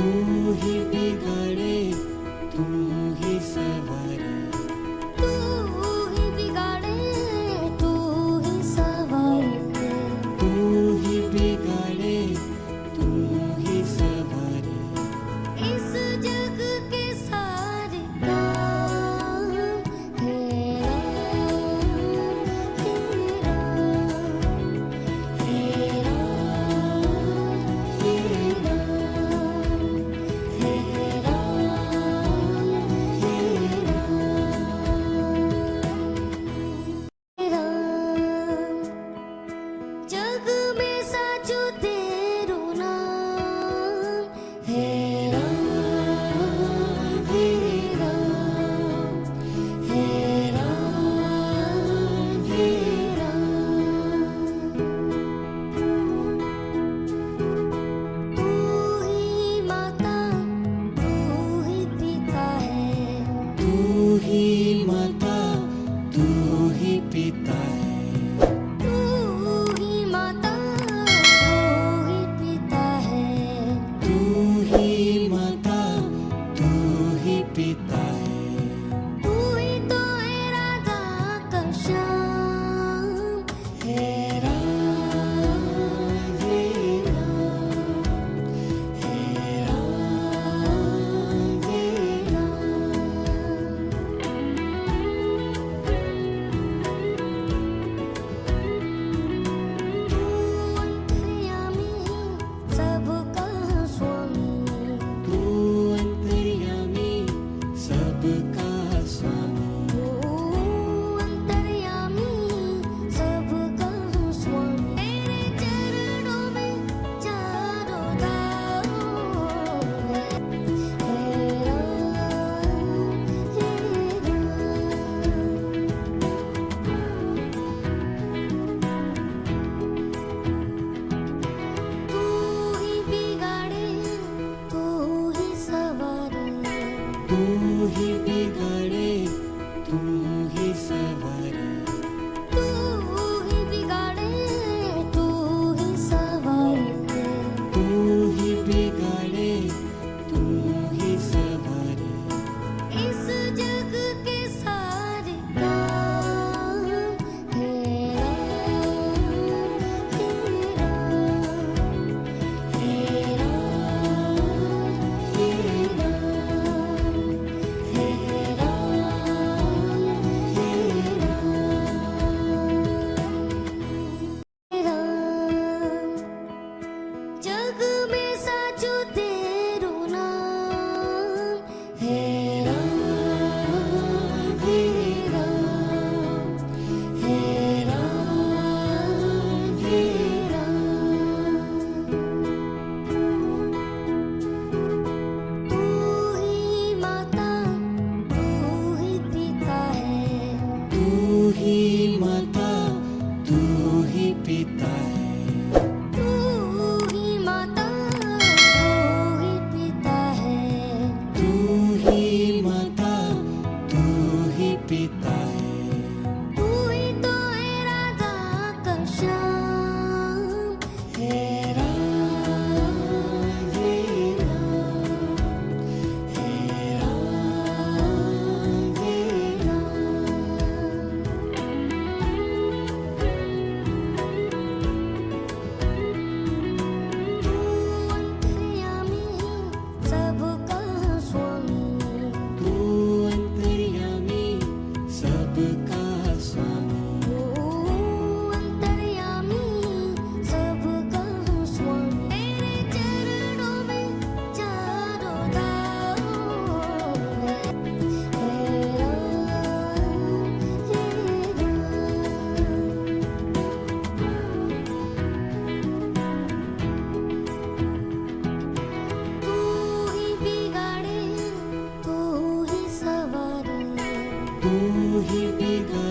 तू ही बिगाड़े तू ही सवारे, तू ही बिगाड़े तू ही सवारे, तू ही बिगाड़े तू ही सवारे। इस जग के सारे काम तेरा तेरा तेरा तेरा जग में साचो तेरू नाम हे राम हे राम हे राम हे राम। तू ही माता तू ही पिता है, तू ही माता तू ही पिता है, तू ही माता तू ही पिता है, तू ही माता तू ही पिता है। तू ही तो है राधा का श्याम हे राम हे राम हे राम हे राम। तू अंतर्यामी सबका स्वामी, तू अंतर्यामी सबका स्वामी, तू अंतर्यामी सबका स्वामी। तेरे चरणों में चारों धाम है हे राम हे राम। तू ही बिगाड़े तू ही सवारे, तू ही बिगाड़े तू ही सवारे, तू ही बिगाड़े तू ही सवारे, तू ही बिगाड़े तू ही सवारे। इस जग के सारे काम हे राम हे राम हे राम हे राम। जग में साचो तेरू नाम हे राम हे राम हे राम हे राम। तू ही माता तू ही पिता है, तू ही माता तू ही पिता है, तू ही माता तू ही पिता है, तू ही माता तू ही पिता है। तू ही तो है राधा का श्याम हे राम हे राम हे राम हे राम। तू अंतर्यामी सबका स्वामी, तू अंतर्यामी सबका स्वामी, तू अंतर्यामी सबका स्वामी। तेरे चरणों में चारों धाम है हे राम हे राम। तू ही बिगाड़े तू ही सवारे, तू ही बिगाड़े